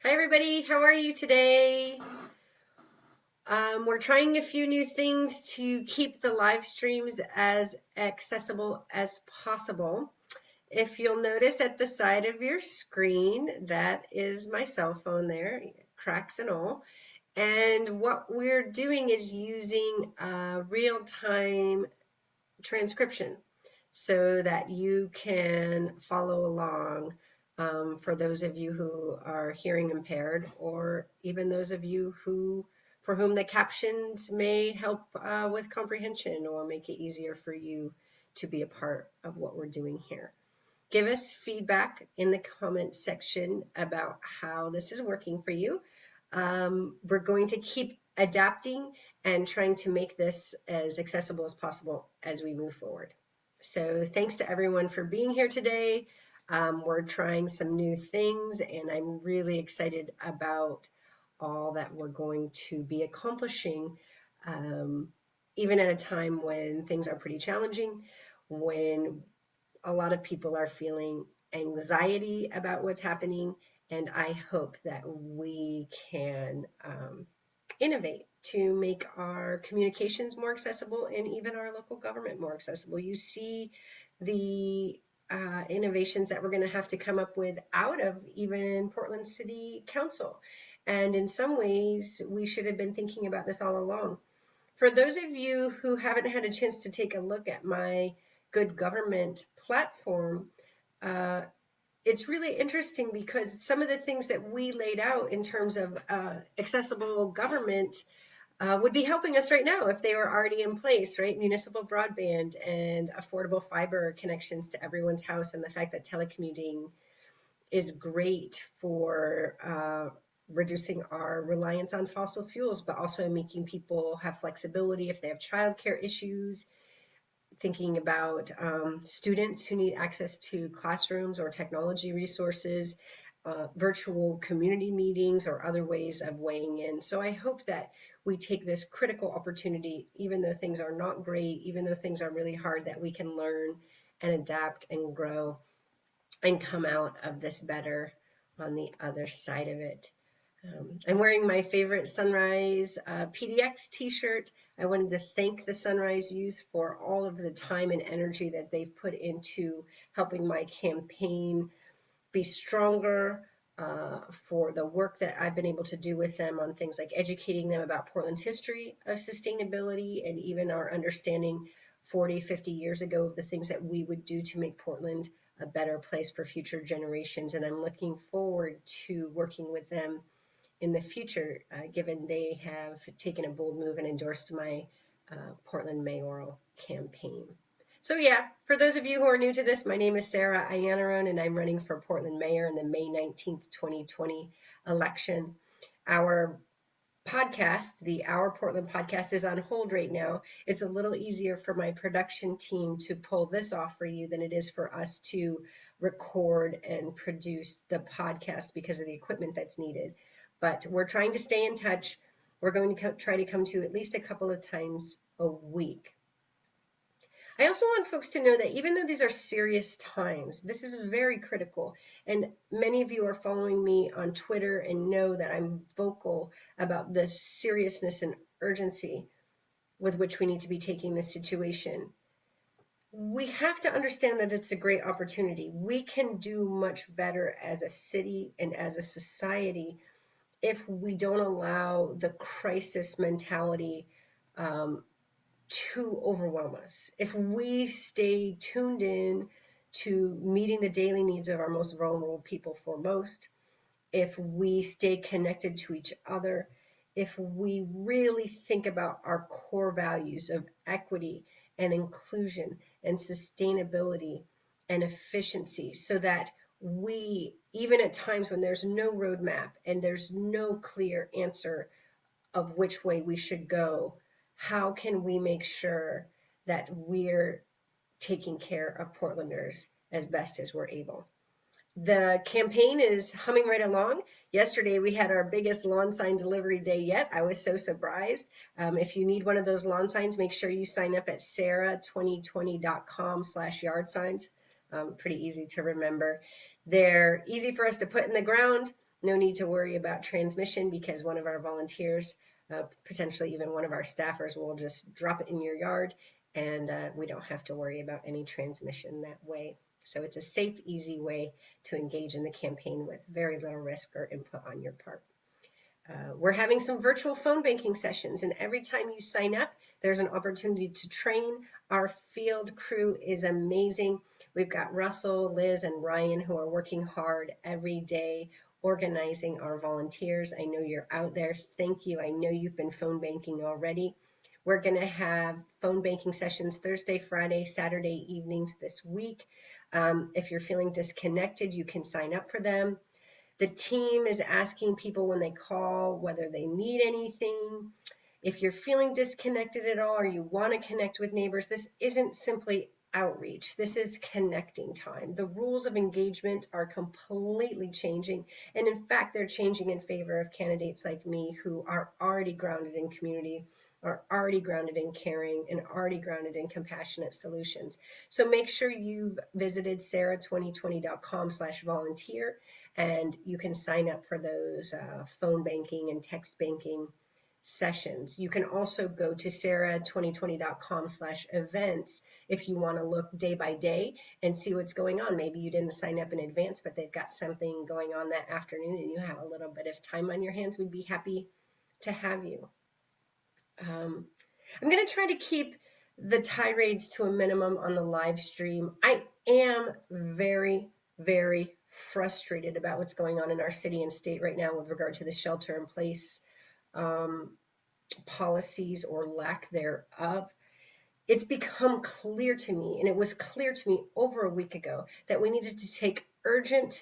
Hi everybody, how are you today? We're trying a few new things to keep the live streams as accessible as possible. If you'll notice at the side of your screen, that is my cell phone there, cracks and all. And what we're doing is using real-time transcription so that you can follow along, for those of you who are hearing impaired, or even those of you for whom the captions may help with comprehension or make it easier for you to be a part of what we're doing here. Give us feedback in the comments section about how this is working for you. We're going to keep adapting and trying to make this as accessible as possible as we move forward. So thanks to everyone for being here today. We're trying some new things, and I'm really excited about all that we're going to be accomplishing, even at a time when things are pretty challenging, when a lot of people are feeling anxiety about what's happening, and I hope that we can innovate to make our communications more accessible and even our local government more accessible. You see the innovations that we're going to have to come up with out of even Portland City Council. And in some ways, we should have been thinking about this all along. For those of you who haven't had a chance to take a look at my Good Government platform, uh, it's really interesting because some of the things that we laid out in terms of accessible government would be helping us right now if they were already in place, right? Municipal broadband and affordable fiber connections to everyone's house, and the fact that telecommuting is great for reducing our reliance on fossil fuels, but also making people have flexibility if they have childcare issues, thinking about students who need access to classrooms or technology resources, virtual community meetings, or other ways of weighing in. So I hope that we take this critical opportunity, even though things are not great, even though things are really hard, that we can learn and adapt and grow and come out of this better on the other side of it. I'm wearing my favorite Sunrise PDX t-shirt. I wanted to thank the Sunrise Youth for all of the time and energy that they've put into helping my campaign be stronger, for the work that I've been able to do with them on things like educating them about Portland's history of sustainability and even our understanding 40, 50 years ago of the things that we would do to make Portland a better place for future generations. And I'm looking forward to working with them in the future, given they have taken a bold move and endorsed my Portland mayoral campaign. So yeah, for those of you who are new to this, my name is Sarah Iannarone, and I'm running for Portland mayor in the May 19th, 2020 election. Our podcast, the Our Portland podcast, is on hold right now. It's a little easier for my production team to pull this off for you than it is for us to record and produce the podcast because of the equipment that's needed. But we're trying to stay in touch. We're going to try to come to you at least a couple of times a week. I also want folks to know that even though these are serious times, this is very critical. And many of you are following me on Twitter and know that I'm vocal about the seriousness and urgency with which we need to be taking this situation. We have to understand that it's a great opportunity. We can do much better as a city and as a society if we don't allow the crisis mentality to overwhelm us. If we stay tuned in to meeting the daily needs of our most vulnerable people foremost, if we stay connected to each other, if we really think about our core values of equity and inclusion and sustainability and efficiency, so that we, even at times when there's no roadmap and there's no clear answer of which way we should go, how can we make sure that we're taking care of Portlanders as best as we're able? The campaign is humming right along. Yesterday, we had our biggest lawn sign delivery day yet. I was so surprised. If you need one of those lawn signs, make sure you sign up at sarah2020.com/yard signs. Pretty easy to remember. They're easy for us to put in the ground. No need to worry about transmission because one of our volunteers, potentially even one of our staffers, will just drop it in your yard, and we don't have to worry about any transmission that way. So it's a safe, easy way to engage in the campaign with very little risk or input on your part. We're having some virtual phone banking sessions, and every time you sign up, there's an opportunity to train. Our field crew is amazing. We've got Russell, Liz, and Ryan who are working hard every day organizing our volunteers. I know you're out there. Thank you. I know you've been phone banking already. We're going to have phone banking sessions Thursday, Friday, Saturday evenings this week. If you're feeling disconnected, you can sign up for them. The team is asking people when they call whether they need anything. If you're feeling disconnected at all or you want to connect with neighbors, this isn't simply outreach. This is connecting time. The rules of engagement are completely changing. And in fact, they're changing in favor of candidates like me who are already grounded in community, are already grounded in caring, and already grounded in compassionate solutions. So make sure you've visited sarah2020.com/volunteer, and you can sign up for those phone banking and text banking sessions. You can also go to sarah2020.com/events if you want to look day by day and see what's going on. Maybe you didn't sign up in advance, but they've got something going on that afternoon and you have a little bit of time on your hands. We'd be happy to have you. I'm going to try to keep the tirades to a minimum on the live stream. I am very, very frustrated about what's going on in our city and state right now with regard to the shelter in place policies or lack thereof. It's become clear to me, and it was clear to me over a week ago, that we needed to take urgent,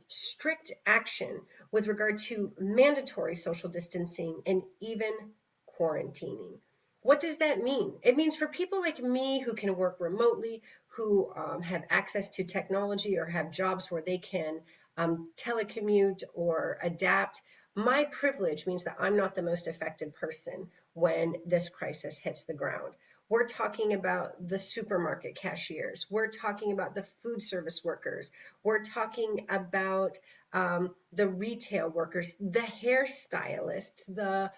strict action with regard to mandatory social distancing and even quarantining. What does that mean? It means for people like me who can work remotely, who have access to technology or have jobs where they can telecommute or adapt, my privilege means that I'm not the most affected person when this crisis hits the ground. We're talking about the supermarket cashiers. We're talking about the food service workers. We're talking about the retail workers, the hairstylists, the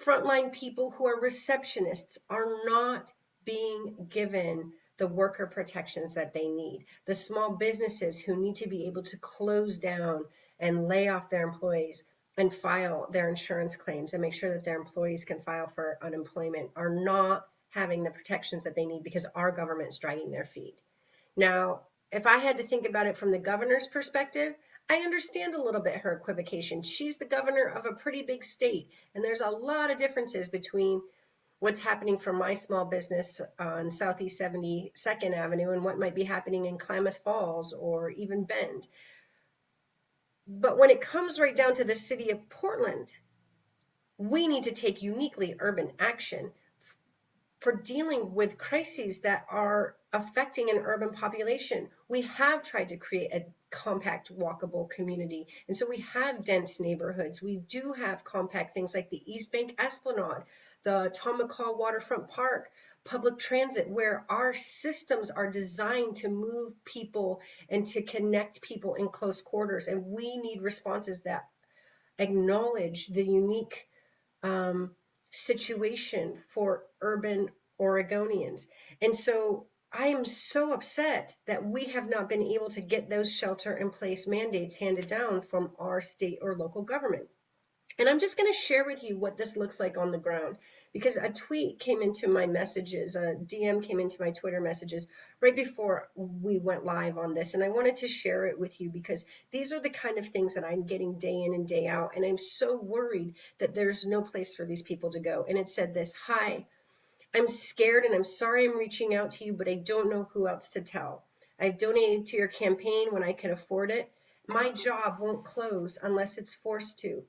frontline people who are receptionists are not being given the worker protections that they need. The small businesses who need to be able to close down and lay off their employees and file their insurance claims and make sure that their employees can file for unemployment are not having the protections that they need because our government's dragging their feet. Now, if I had to think about it from the governor's perspective, I understand a little bit her equivocation. She's the governor of a pretty big state, and there's a lot of differences between what's happening for my small business on Southeast 72nd Avenue and what might be happening in Klamath Falls or even Bend. But when it comes right down to the city of Portland, we need to take uniquely urban action for dealing with crises that are affecting an urban population. We have tried to create a compact, walkable community, and so we have dense neighborhoods. We do have compact things like the East Bank Esplanade, the Tom McCall Waterfront Park, public transit, where our systems are designed to move people and to connect people in close quarters, and we need responses that acknowledge the unique situation for urban Oregonians. And so I am so upset that we have not been able to get those shelter in place mandates handed down from our state or local government. And I'm just going to share with you what this looks like on the ground, because a tweet came into my messages, a DM came into my Twitter messages right before we went live on this. And I wanted to share it with you because these are the kind of things that I'm getting day in and day out. And I'm so worried that there's no place for these people to go. And it said this: "Hi, I'm scared and I'm sorry I'm reaching out to you, but I don't know who else to tell. I've donated to your campaign when I could afford it. My job won't close unless it's forced to.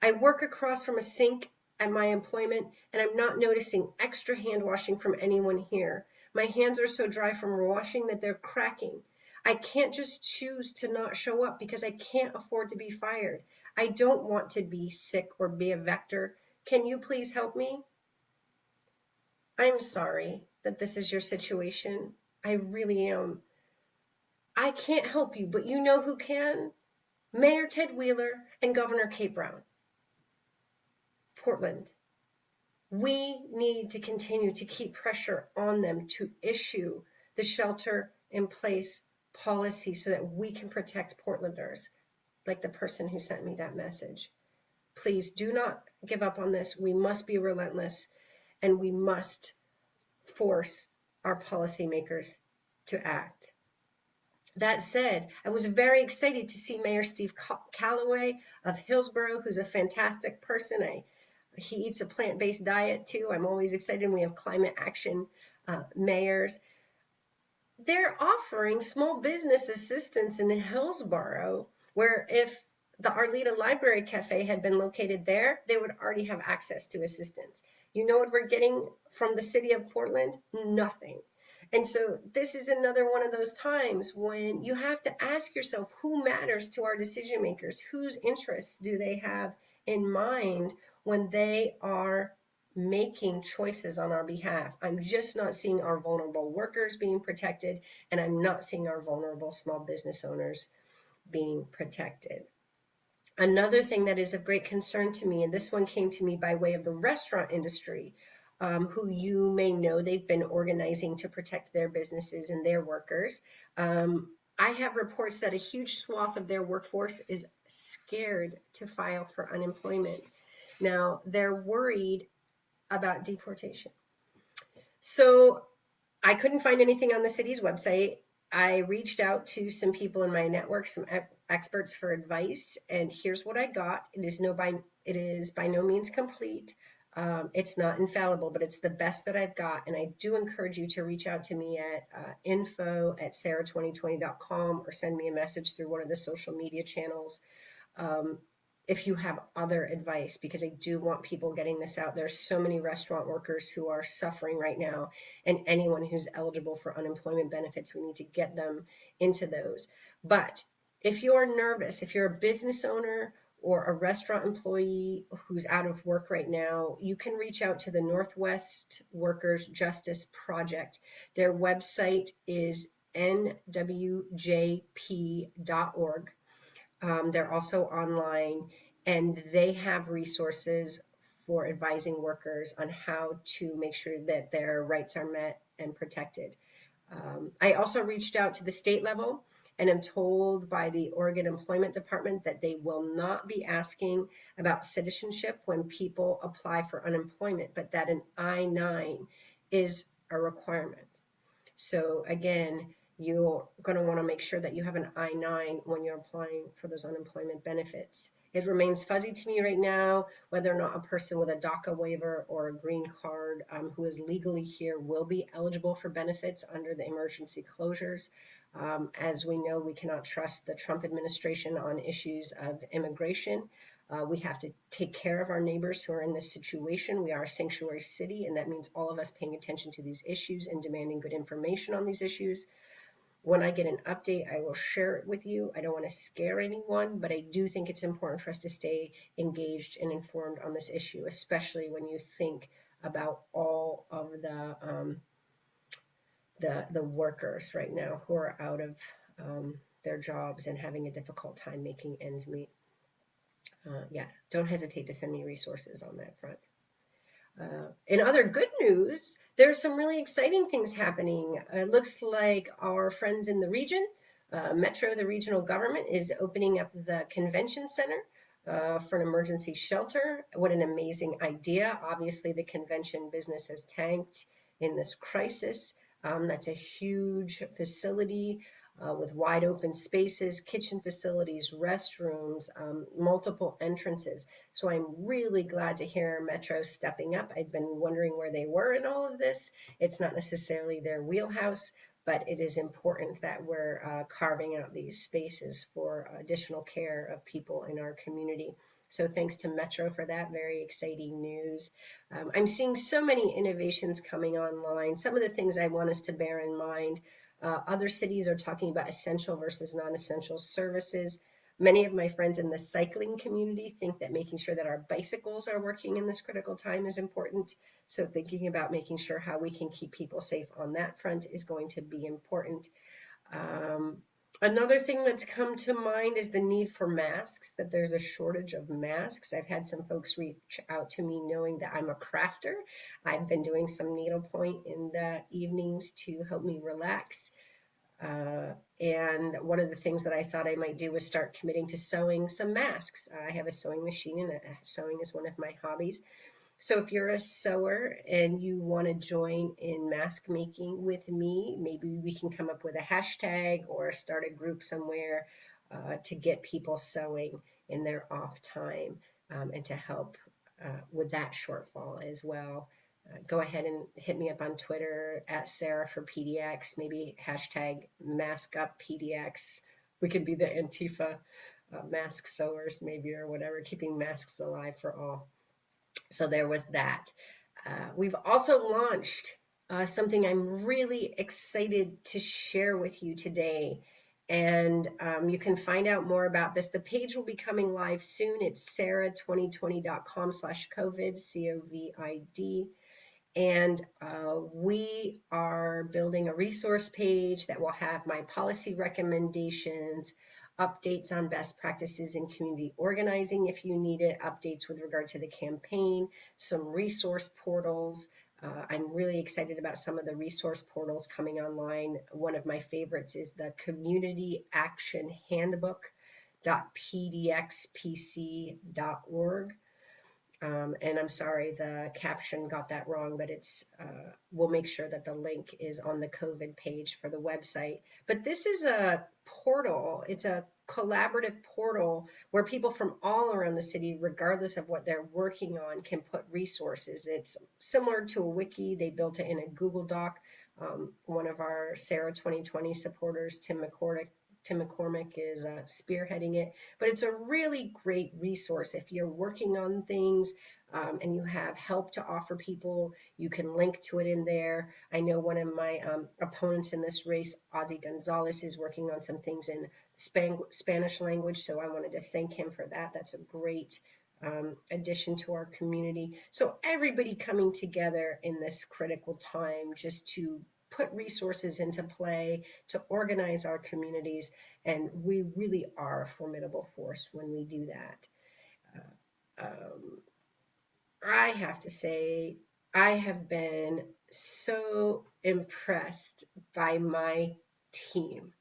I work across from a sink at my employment, and I'm not noticing extra hand washing from anyone here. My hands are so dry from washing that they're cracking. I can't just choose to not show up because I can't afford to be fired. I don't want to be sick or be a vector. Can you please help me? I'm sorry that this is your situation. I really am. I can't help you, but you know who can? Mayor Ted Wheeler and Governor Kate Brown. Portland. We need to continue to keep pressure on them to issue the shelter in place policy so that we can protect Portlanders, like the person who sent me that message. Please do not give up on this. We must be relentless, and we must force our policymakers to act. That said, I was very excited to see Mayor Steve Calloway of Hillsborough, who's a fantastic person. He eats a plant-based diet too. I'm always excited when we have climate action mayors. They're offering small business assistance in Hillsborough, where if the Arleta Library Cafe had been located there, they would already have access to assistance. You know what we're getting from the city of Portland? Nothing. And so this is another one of those times when you have to ask yourself, who matters to our decision makers? Whose interests do they have in mind when they are making choices on our behalf? I'm just not seeing our vulnerable workers being protected, and I'm not seeing our vulnerable small business owners being protected. Another thing that is of great concern to me, and this one came to me by way of the restaurant industry, who you may know, they've been organizing to protect their businesses and their workers. I have reports that a huge swath of their workforce is scared to file for unemployment. Now, they're worried about deportation. So I couldn't find anything on the city's website. I reached out to some people in my network, some experts for advice, and here's what I got. It is by no means complete. It's not infallible, but it's the best that I've got. And I do encourage you to reach out to me at info@sarah2020.com or send me a message through one of the social media channels if you have other advice, because I do want people getting this out. There's so many restaurant workers who are suffering right now, and anyone who's eligible for unemployment benefits, we need to get them into those. But if you're nervous, if you're a business owner or a restaurant employee who's out of work right now, you can reach out to the Northwest Workers Justice Project. Their website is nwjp.org. They're also online, and they have resources for advising workers on how to make sure that their rights are met and protected. I also reached out to the state level, and am told by the Oregon Employment Department that they will not be asking about citizenship when people apply for unemployment, but that an I-9 is a requirement. So again, you're going to want to make sure that you have an I-9 when you're applying for those unemployment benefits. It remains fuzzy to me right now whether or not a person with a DACA waiver or a green card who is legally here will be eligible for benefits under the emergency closures. As we know, we cannot trust the Trump administration on issues of immigration. We have to take care of our neighbors who are in this situation. We are a sanctuary city, and that means all of us paying attention to these issues and demanding good information on these issues. When I get an update, I will share it with you. I don't want to scare anyone, but I do think it's important for us to stay engaged and informed on this issue, especially when you think about all of the workers right now who are out of their jobs and having a difficult time making ends meet. Yeah, don't hesitate to send me resources on that front. In other good news, there's some really exciting things happening. It looks like our friends in the region, Metro, the regional government, is opening up the convention center for an emergency shelter. What an amazing idea. Obviously, the convention business has tanked in this crisis. That's a huge facility with wide open spaces, kitchen facilities, restrooms, multiple entrances. So I'm really glad to hear Metro stepping up. I'd been wondering where they were in all of this. It's not necessarily their wheelhouse, but it is important that we're carving out these spaces for additional care of people in our community. So thanks to Metro for that. Very exciting news. I'm seeing so many innovations coming online. Some of the things I want us to bear in mind. Other cities are talking about essential versus non-essential services. Many of my friends in the cycling community think that making sure that our bicycles are working in this critical time is important. So thinking about making sure how we can keep people safe on that front is going to be important. Another thing that's come to mind is the need for masks, that there's a shortage of masks. I've had some folks reach out to me knowing that I'm a crafter. I've been doing some needlepoint in the evenings to help me relax. And one of the things that I thought I might do was start committing to sewing some masks. I have a sewing machine, and sewing is one of my hobbies. So if you're a sewer and you want to join in mask making with me, maybe we can come up with a hashtag or start a group somewhere to get people sewing in their off time, and to help with that shortfall as well. Go ahead and hit me up on Twitter at Sarah for PDX, maybe hashtag mask up PDX. We could be the Antifa mask sewers maybe, or whatever, keeping masks alive for all. So there was that. We've also launched something I'm really excited to share with you today. And you can find out more about this. The page will be coming live soon. It's sarah2020.com/COVID, COVID. And we are building a resource page that will have my policy recommendations, updates on best practices in community organizing if you need it, updates with regard to the campaign, some resource portals. I'm really excited about some of the resource portals coming online. One of my favorites is the Community Action Handbook.pdxpc.org. And I'm sorry, the caption got that wrong, but we'll make sure that the link is on the COVID page for the website. But this is a portal. It's a collaborative portal where people from all around the city, regardless of what they're working on, can put resources. It's similar to a wiki. They built it in a Google Doc. One of our Sarah 2020 supporters, Tim McCormick, is spearheading it, but it's a really great resource. If you're working on things and you have help to offer people, you can link to it in there. I know one of my opponents in this race, Ozzy Gonzalez, is working on some things in Spanish language, so I wanted to thank him for that. That's a great addition to our community. So everybody coming together in this critical time just to put resources into play, to organize our communities, and we really are a formidable force when we do that. I have to say, I have been so impressed by my team.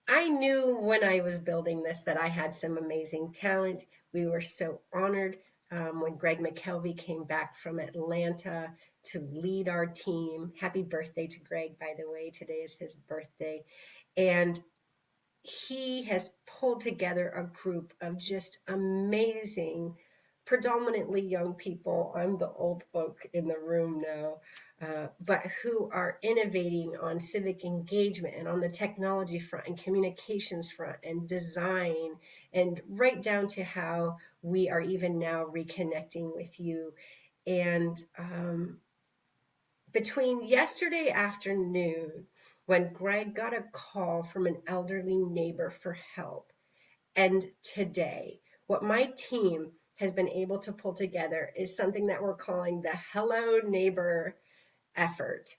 I knew when I was building this that I had some amazing talent. We were so honored when Greg McKelvey came back from Atlanta to lead our team. Happy birthday to Greg, by the way. Today is his birthday. And he has pulled together a group of just amazing, predominantly young people. I'm the old folk in the room now, but who are innovating on civic engagement and on the technology front and communications front and design, and right down to how we are even now reconnecting with you. And between yesterday afternoon, when Greg got a call from an elderly neighbor for help, and today, what my team has been able to pull together is something that we're calling the Hello Neighbor effort.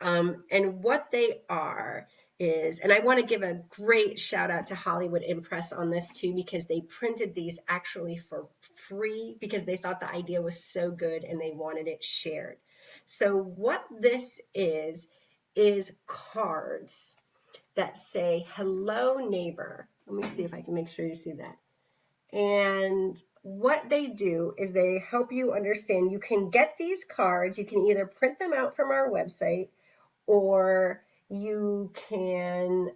And what they are is, and I want to give a great shout out to Hollywood Impress on this too, because they printed these actually for free because they thought the idea was so good and they wanted it shared. So what this is cards that say, hello neighbor. Let me see if I can make sure you see that. And what they do is they help you understand. You can get these cards. You can either print them out from our website, or you can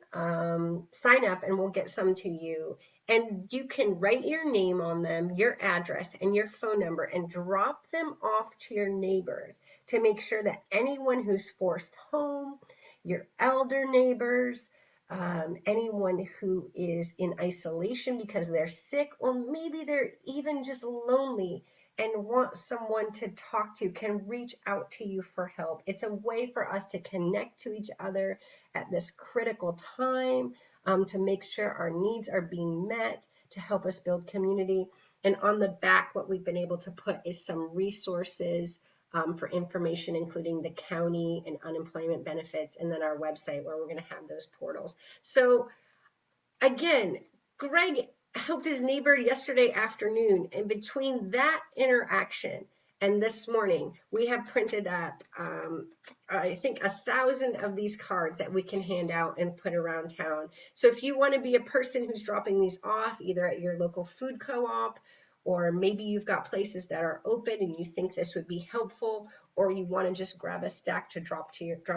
sign up and we'll get some to you. And you can write your name on them, your address, and your phone number, and drop them off to your neighbors to make sure that anyone who's forced home, your elder neighbors, anyone who is in isolation because they're sick, or maybe they're even just lonely and want someone to talk to, can reach out to you for help. It's a way for us to connect to each other at this critical time, to make sure our needs are being met, to help us build community. And on the back, what we've been able to put is some resources for information, including the county and unemployment benefits, and then our website where we're going to have those portals. So again, Greg helped his neighbor yesterday afternoon, and between that interaction and this morning, we have printed up, I think, 1,000 of these cards that we can hand out and put around town. So if you want to be a person who's dropping these off, either at your local food co-op, or maybe you've got places that are open and you think this would be helpful, or you want to just grab a stack to drop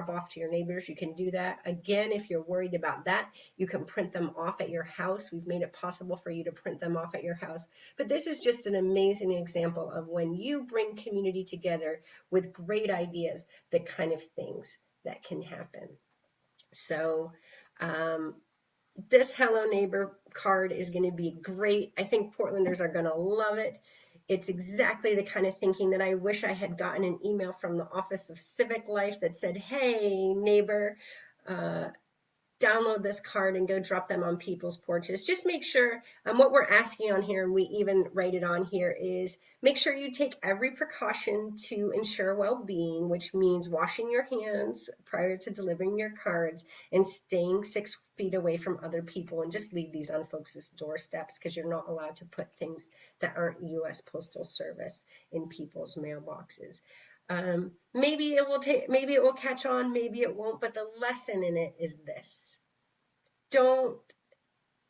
off to your neighbors, you can do that. Again, if you're worried about that, you can print them off at your house. We've made it possible for you to print them off at your house. But this is just an amazing example of when you bring community together with great ideas, the kind of things that can happen. So this Hello Neighbor card is going to be great. I think Portlanders are going to love it. It's exactly the kind of thinking that I wish I had gotten an email from the Office of Civic Life that said, hey, neighbor, download this card and go drop them on people's porches. Just make sure, what we're asking on here, and we even write it on here, is make sure you take every precaution to ensure well-being, which means washing your hands prior to delivering your cards and staying 6 feet away from other people, and just leave these on folks' doorsteps because you're not allowed to put things that aren't U.S. Postal Service in people's mailboxes. Maybe it will catch on, maybe it won't, but the lesson in it is this. Don't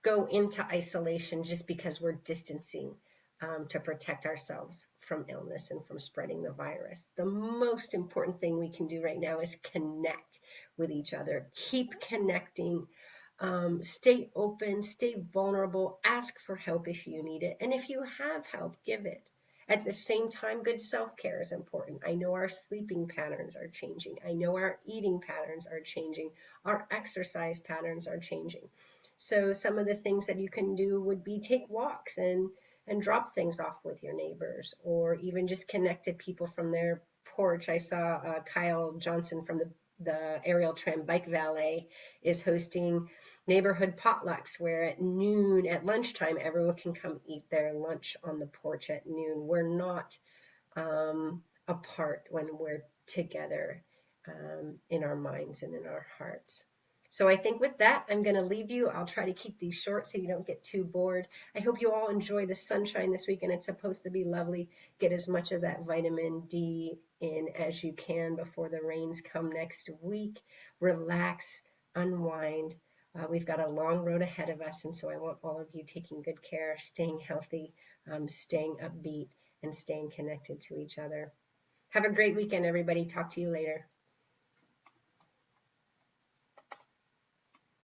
go into isolation just because we're distancing to protect ourselves from illness and from spreading the virus. The most important thing we can do right now is connect with each other. Keep connecting. Stay open, stay vulnerable, ask for help if you need it. And if you have help, give it. At the same time, good self-care is important. I know our sleeping patterns are changing. I know our eating patterns are changing. Our exercise patterns are changing. So some of the things that you can do would be take walks and drop things off with your neighbors, or even just connect to people from their porch. I saw Kyle Johnson from the Aerial Tram Bike Valet is hosting neighborhood potlucks where at noon, at lunchtime, everyone can come eat their lunch on the porch at noon. We're not apart when we're together in our minds and in our hearts. So I think with that, I'm going to leave you. I'll try to keep these short so you don't get too bored. I hope you all enjoy the sunshine this weekend. It's supposed to be lovely. Get as much of that vitamin D in as you can before the rains come next week. Relax, unwind. We've got a long road ahead of us, and so I want all of you taking good care, staying healthy, staying upbeat, and staying connected to each other. Have a great weekend, everybody. Talk to you later.